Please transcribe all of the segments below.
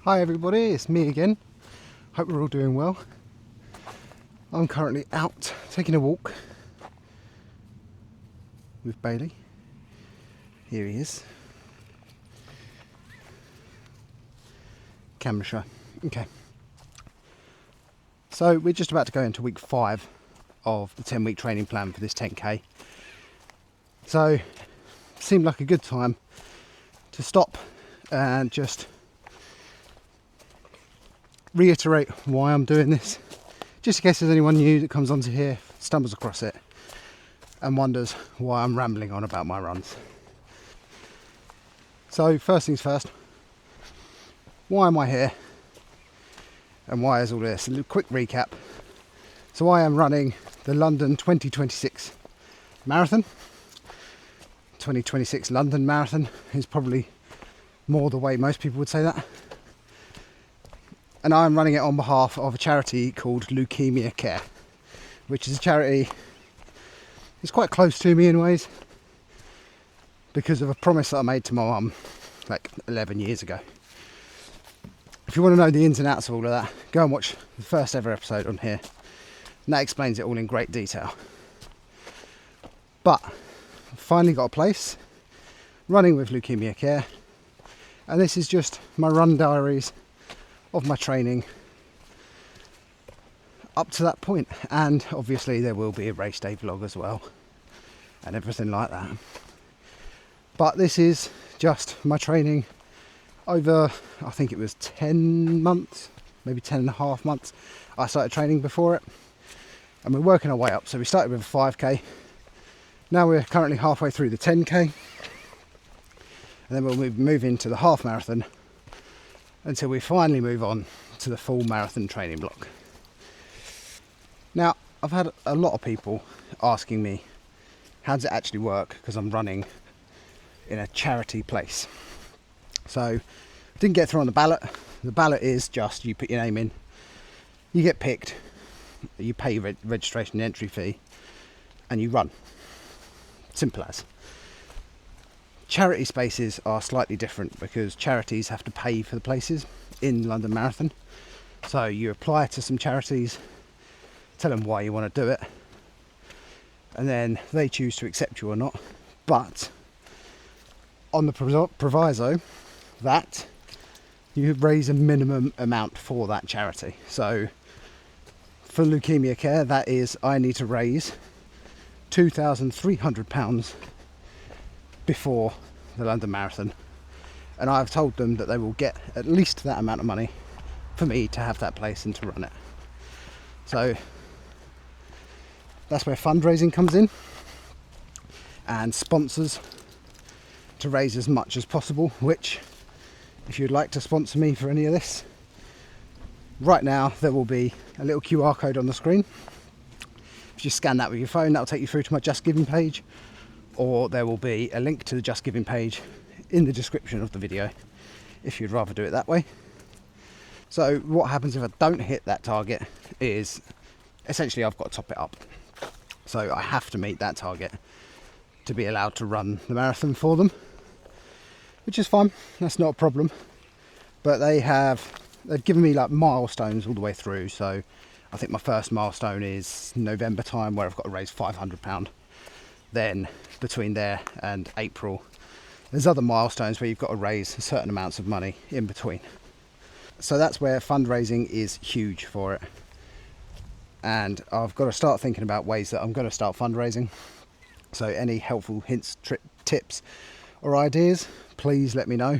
Hi everybody, it's me again. Hope we're all doing well. I'm currently out taking a walk with Bailey. Here he is. Camera shy. Okay. So we're just about to go into week 5 of the 10-week training plan for this 10k. So seemed like a good time to stop and just reiterate why I'm doing this, just in case there's anyone new that comes onto here, stumbles across it and wonders why I'm rambling on about my runs. So first things first, why am I here and why is all this? A little quick recap. So I am running the London 2026 marathon. 2026 London marathon is probably more the way most people would say that. And I'm running it on behalf of a charity called Leukemia Care, which is a charity that's quite close to me in ways because of a promise that I made to my mum like 11 years ago. If you want to know the ins and outs of all of that, go and watch the first ever episode on here, and that explains it all in great detail. But I've finally got a place running with Leukemia Care, and this is just my run diaries of my training up to that point, and obviously there will be a race day vlog as well and everything like that. But this is just my training over, I think it was 10 months, maybe 10 and a half months. I started training before it, and we're working our way up. So we started with a 5k, now we're currently halfway through the 10k, and then we'll move into the half marathon until we finally move on to the full marathon training block. Now, I've had a lot of people asking me, how does it actually work? Because I'm running in a charity place. So, didn't get through on the ballot. The ballot is just, you put your name in, you get picked, you pay your registration and entry fee, and you run. Simple as. Charity spaces are slightly different because charities have to pay for the places in London Marathon. So you apply to some charities, tell them why you want to do it, and then they choose to accept you or not. But on the proviso that you raise a minimum amount for that charity. So for Leukemia Care, that is, I need to raise £2,300 before the London Marathon, and I've told them that they will get at least that amount of money for me to have that place and to run it. So that's where fundraising comes in, and sponsors to raise as much as possible, which if you'd like to sponsor me for any of this, right now there will be a little QR code on the screen. If you scan that with your phone, that'll take you through to my Just Giving page, or there will be a link to the Just Giving page in the description of the video if you'd rather do it that way. So what happens if I don't hit that target is essentially I've got to top it up. So I have to meet that target to be allowed to run the marathon for them, which is fine, that's not a problem. But they've given me like milestones all the way through. So I think my first milestone is November time, where I've got to raise £500. Then between there and April, there's other milestones where you've got to raise certain amounts of money in between. So that's where fundraising is huge for it. And I've got to start thinking about ways that I'm going to start fundraising. So any helpful hints, tips or ideas, please let me know.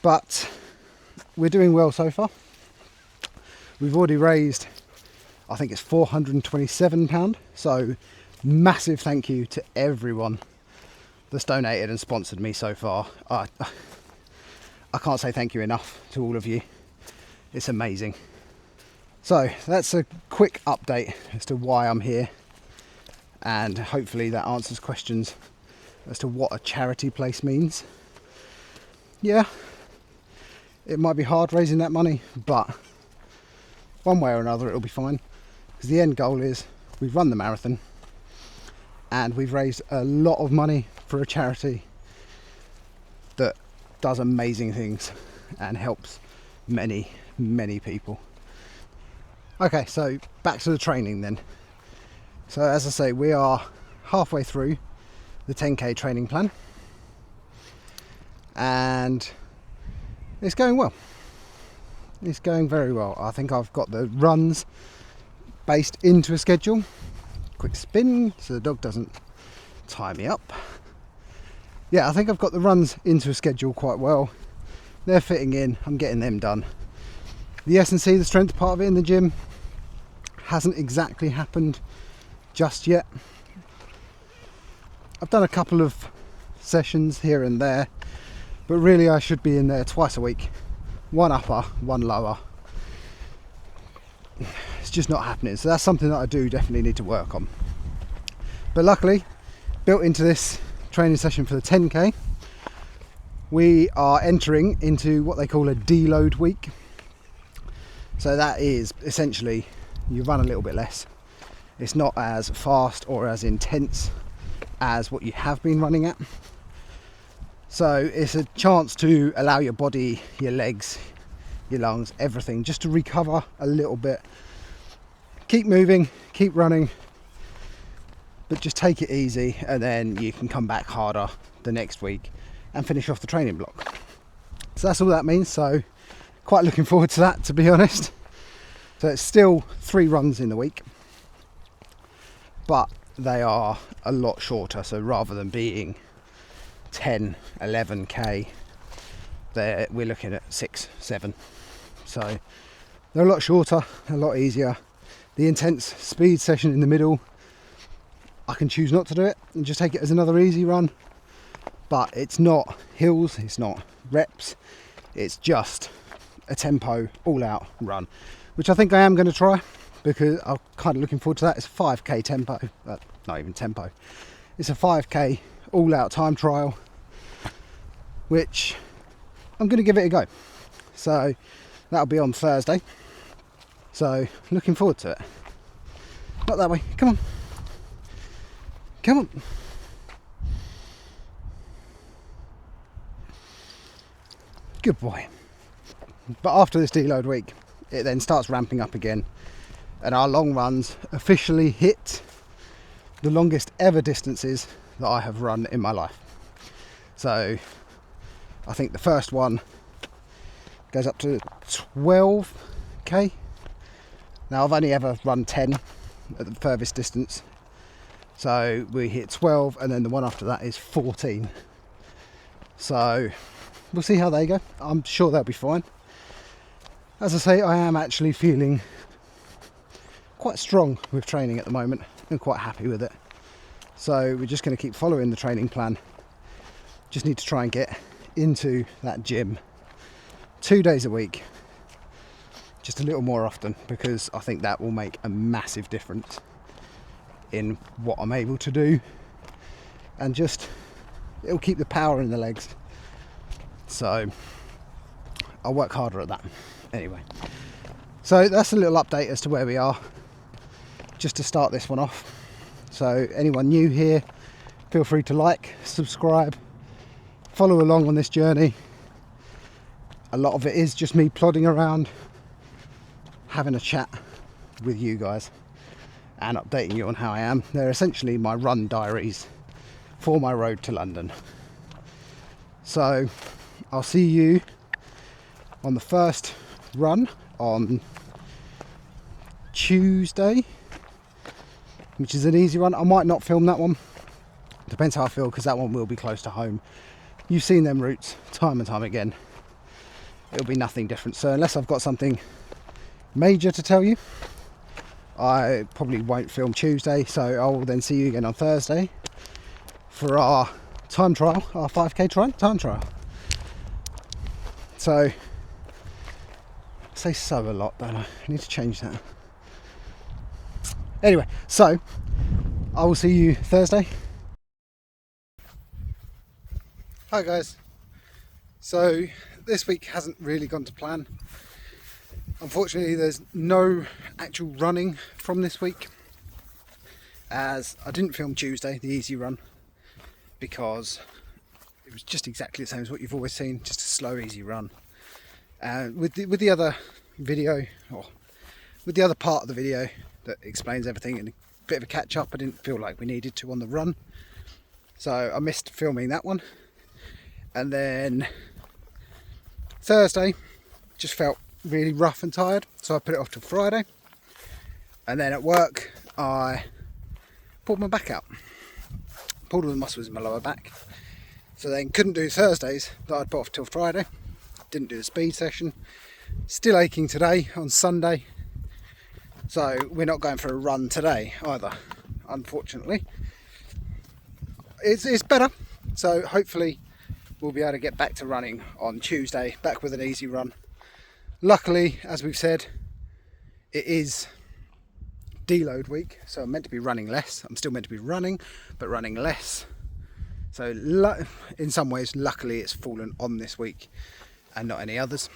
But we're doing well so far. We've already raised, I think it's £427. So massive thank you to everyone that's donated and sponsored me so far. I can't say thank you enough to all of you. It's amazing. So that's a quick update as to why I'm here, and hopefully that answers questions as to what a charity place means. Yeah, it might be hard raising that money, but one way or another it'll be fine, because the end goal is we've run the marathon and we've raised a lot of money for a charity that does amazing things. and helps many people. Okay, so back to the training then. So as I say, we are halfway through the 10k training plan and it's going well. It's going very well. I think I've got the runs based into a schedule. Quick spin so the dog doesn't tie me up. Yeah, I think I've got the runs into a schedule quite well. They're fitting in, I'm getting them done. The S&C, the strength part of it in the gym, hasn't exactly happened just yet. I've done a couple of sessions here and there, but really I should be in there twice a week. One upper, one lower. It's just not happening, so that's something that I do definitely need to work on. But luckily, built into this training session for the 10k, we are entering into what they call a deload week. So that is essentially you run a little bit less. It's not as fast or as intense as what you have been running at. So it's a chance to allow your body, your legs, your lungs, everything just to recover a little bit. Keep moving, keep running, but just take it easy, and then you can come back harder the next week and finish off the training block. So that's all that means. So quite looking forward to that, to be honest. So it's still 3 runs in the week, but they are a lot shorter. So rather than being 10, 11k, we're looking at 6, 7. So they're a lot shorter, a lot easier. The intense speed session in the middle, I can choose not to do it and just take it as another easy run. But it's not hills, it's not reps, it's just a tempo, all out run, which I think I am going to try, because I'm kind of looking forward to that. It's a 5k tempo, not even tempo, it's a 5k all out time trial, which I'm going to give it a go. So that'll be on Thursday, so looking forward to it. Not that way, come on, come on. Good boy. But after this deload week, it then starts ramping up again, and our long runs officially hit the longest ever distances that I have run in my life. So I think the first one goes up to 12k. Now I've only ever run 10 at the furthest distance, so we hit 12, and then the one after that is 14. So we'll see how they go. I'm sure they'll be fine. As I say, I am actually feeling quite strong with training at the moment and quite happy with it. So we're just going to keep following the training plan. Just need to try and get into that gym 2 days a week, just a little more often, because I think that will make a massive difference in what I'm able to do, and just it'll keep the power in the legs. So I'll work harder at that. Anyway, so that's a little update as to where we are, just to start this one off. So anyone new here, feel free to like, subscribe, follow along on this journey. A lot of it is just me plodding around, having a chat with you guys and updating you on how I am. They're essentially my run diaries for my road to London. So I'll see you on the first run on Tuesday, which is an easy run. I might not film that one, depends how I feel, because that one will be close to home. You've seen them routes time and time again. It'll be nothing different. So unless I've got something major to tell you, I probably won't film Tuesday. So I will then see you again on Thursday for our time trial, our 5k time trial. So I say so a lot, don't I? I need to change that. Anyway, so I will see you Thursday. Hi guys. So this week hasn't really gone to plan. Unfortunately, there's no actual running from this week, as I didn't film Tuesday, the easy run, because it was just exactly the same as what you've always seen, just a slow, easy run. With the other video, or with the other part of the video that explains everything and a bit of a catch up, I didn't feel like we needed to on the run, so I missed filming that one. And then Thursday just felt really rough and tired, so I put it off till Friday. And then at work I pulled my back out, pulled all the muscles in my lower back, so then couldn't do Thursdays that I'd put off till Friday. Didn't do the speed session. Still aching today on Sunday, so we're not going for a run today either, unfortunately. It's better, so hopefully we'll be able to get back to running on Tuesday, back with an easy run. Luckily, as we've said, it is deload week, so I'm meant to be running less. I'm still meant to be running, but running less. So in some ways, luckily it's fallen on this week and not any others.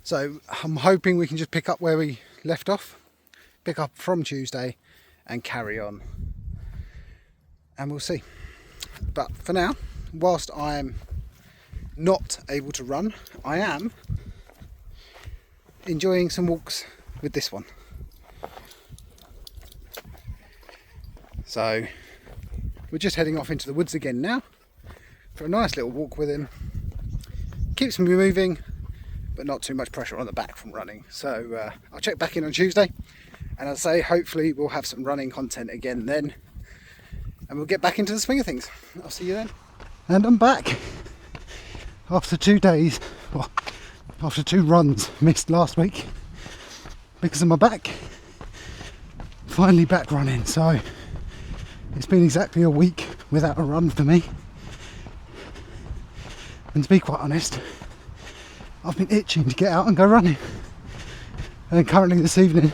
So I'm hoping we can just pick up where we left off, pick up from Tuesday and carry on, and we'll see. But for now, whilst I'm not able to run, I am enjoying some walks with this one. So we're just heading off into the woods again now for a nice little walk with him. Keeps me moving, but not too much pressure on the back from running. So I'll check back in on Tuesday, and I'll say hopefully we'll have some running content again then, and we'll get back into the swing of things. I'll see you then. And I'm back after 2 days, well, after 2 runs missed last week because of my back. Finally back running, so it's been exactly a week without a run for me. And to be quite honest, I've been itching to get out and go running. And currently this evening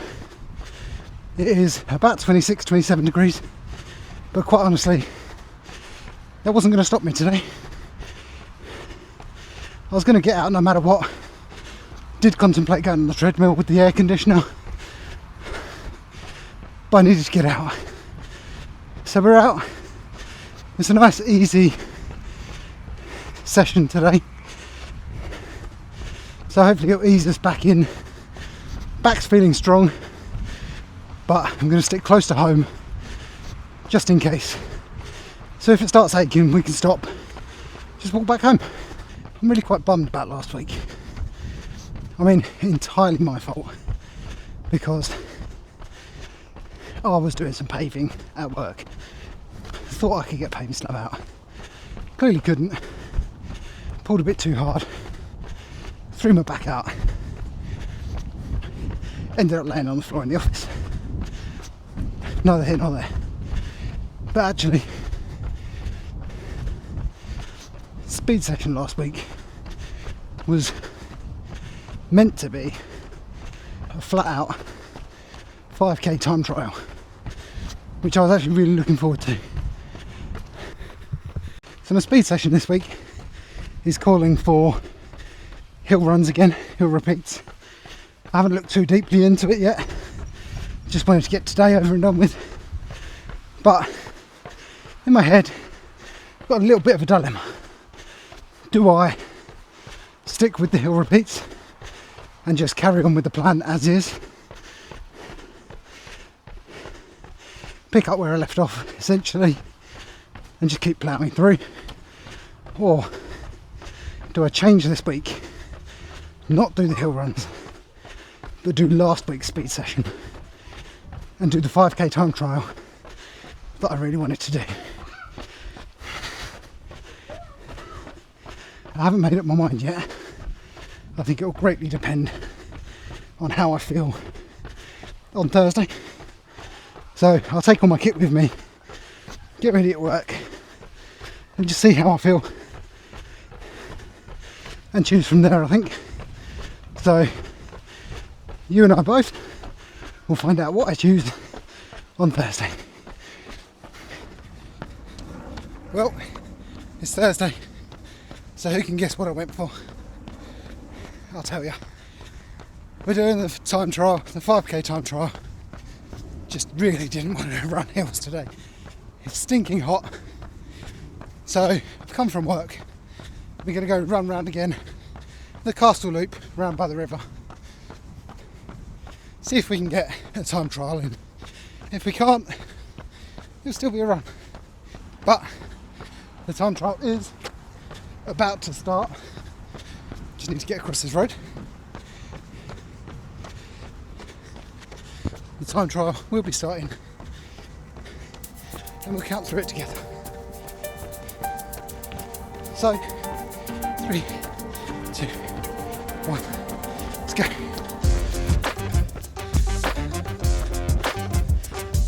it is about 26, 27 degrees, but quite honestly that wasn't going to stop me today. I was going to get out no matter what. Did contemplate going on the treadmill with the air conditioner, but I needed to get out. So we're out. It's a nice easy session today, so hopefully it'll ease us back in. Back's feeling strong, but I'm going to stick close to home just in case. So if it starts aching, we can stop, just walk back home. I'm really quite bummed about last week. I mean, entirely my fault, because I was doing some paving at work. Thought I could get paving stuff out. Clearly couldn't. Pulled a bit too hard. Threw my back out. Ended up laying on the floor in the office. Neither here nor there. But actually, speed session last week was meant to be a flat out 5k time trial, which I was actually really looking forward to. So my speed session this week is calling for hill runs again, hill repeats. I haven't looked too deeply into it yet, just wanted to get today over and done with. But in my head I've got a little bit of a dilemma. Do I stick with the hill repeats and just carry on with the plan as is, pick up where I left off essentially and just keep ploughing through? Or do I change this week, not do the hill runs, but do last week's speed session and do the 5k time trial that I really wanted to do? I haven't made up my mind yet. I think it will greatly depend on how I feel on Thursday. So I'll take all my kit with me, get ready at work, and just see how I feel and choose from there, I think. So you and I both will find out what I choose on Thursday. Well, it's Thursday, so who can guess what I went for? I'll tell you. We're doing the time trial, the 5k time trial. Just really didn't want to run hills today. It's stinking hot. So I've come from work. We're going to go run round again the castle loop round by the river. See if we can get a time trial in. If we can't, it'll still be a run. But the time trial is about to start. Just need to get across this road. The time trial will be starting and we'll count through it together. So, 3, 2, 1, let's go.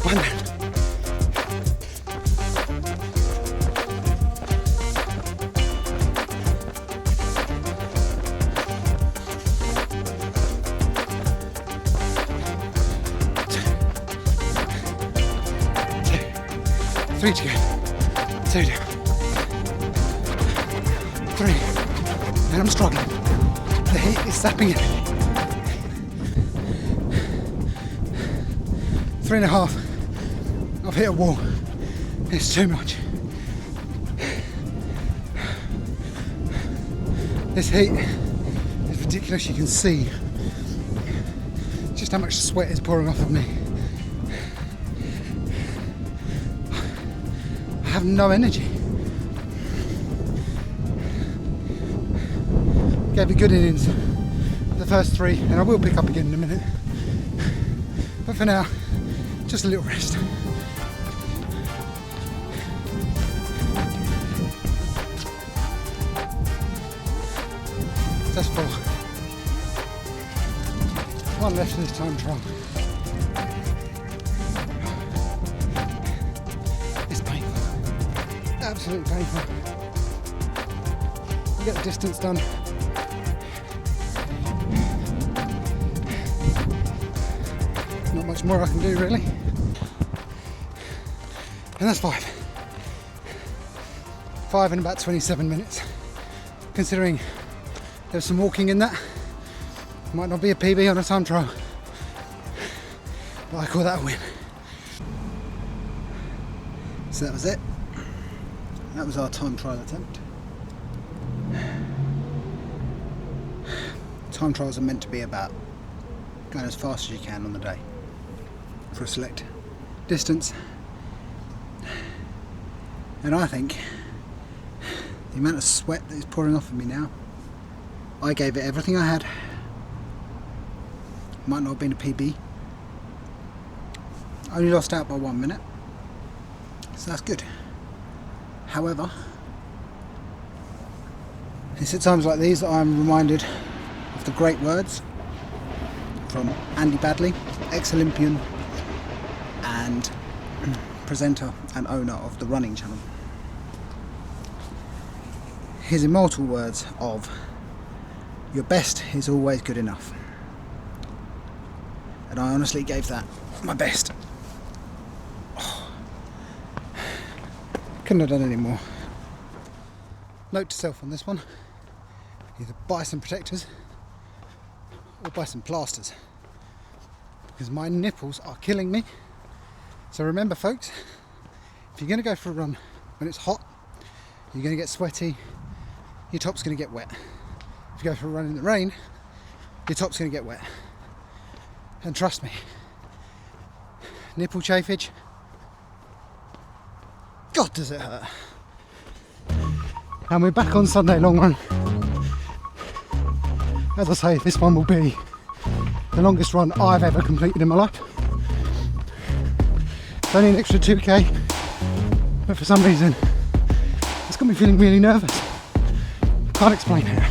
One down. 3 to go. 2 down. 3. And I'm struggling. The heat is sapping it. 3.5. I've hit a wall. It's too much. This heat is ridiculous. You can see just how much sweat is pouring off of me. I have no energy. Gave a good innings the first 3, and I will pick up again in a minute. But for now, just a little rest. That's 4. 1 left in this time trial. It's painful. Absolutely painful. We'll get the distance done. Not much more I can do really. And that's 5. 5 in about 27 minutes. Considering there's some walking in that. Might not be a PB on a time trial, but I call that a win. So that was it. That was our time trial attempt. Time trials are meant to be about going as fast as you can on the day for a select distance. And I think the amount of sweat that is pouring off of me now, I gave it everything I had. Might not have been a PB. I only lost out by 1 minute, so that's good. However, it's at times like these that I'm reminded of the great words from Andy Badley, ex-Olympian and presenter and owner of the Running Channel. His immortal words of, "Your best is always good enough." And I honestly gave that my best. Oh. Couldn't have done any more. Note to self on this one, either buy some protectors or buy some plasters, because my nipples are killing me. So remember folks, if you're going to go for a run when it's hot, you're going to get sweaty, your top's going to get wet. If you go for a run in the rain, your top's going to get wet. And trust me, nipple chafage, God does it hurt. And we're back on Sunday long run. As I say, this one will be the longest run I've ever completed in my life. It's only an extra 2k, but for some reason it's got me feeling really nervous. Can't explain it.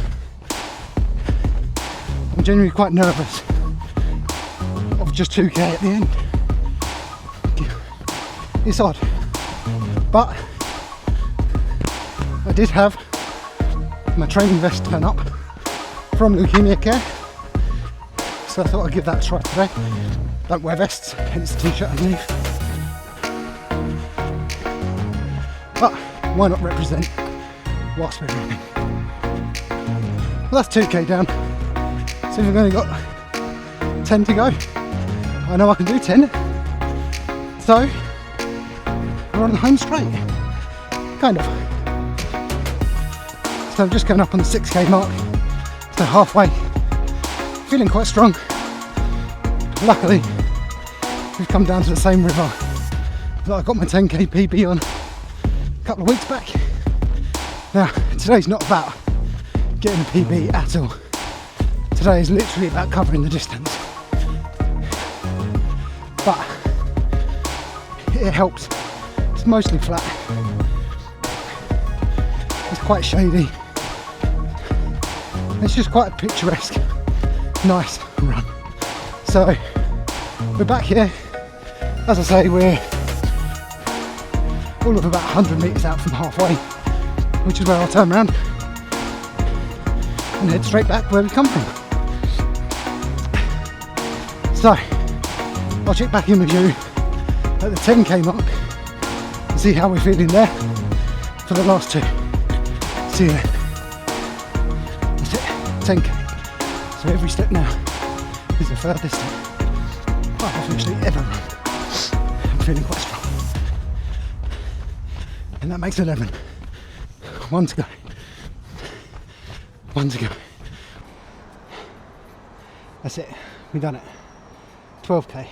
I'm genuinely quite nervous of just 2k at the end. It's odd, but I did have my training vest turn up from Leukemia Care, so I thought I'd give that a try today. Don't wear vests, hence the t-shirt underneath. But why not represent whilst we're running? Well, that's 2k down. So we've only got 10 to go. I know I can do 10. So we're on the home straight. Kind of. So I'm just going up on the 6k mark So halfway, feeling quite strong. Luckily, we've come down to the same river that I got my 10k PB on a couple of weeks back. Now, today's not about getting a PB at all. Today is literally about covering the distance. But it helps. It's mostly flat. It's quite shady. It's just quite a picturesque, nice run. So we're back here. As I say, we're all of about 100 metres out from halfway, which is where I'll turn around and head straight back where we come from. So I'll check back in with you at the 10k mark and see how we're feeling there for the last two. See you then. That's it, 10k. So every step now is the furthest I've actually ever run. I'm feeling quite strong. And that makes 11. One to go. One to go. That's it. We've done it. 12k.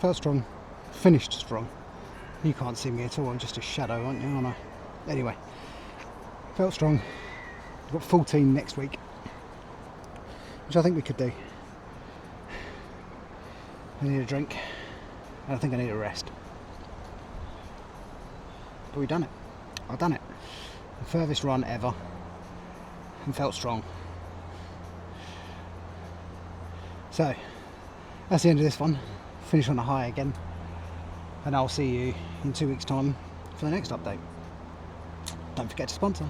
Felt strong. Finished strong. You can't see me at all. I'm just a shadow, aren't you? Aren't I? Anyway. Felt strong. I've got 14 next week, which I think we could do. I need a drink, and I think I need a rest. But we've done it. I've done it. The furthest run ever, and felt strong. So, that's the end of this one. Finish on a high again, and I'll see you in 2 weeks' time for the next update. Don't forget to sponsor.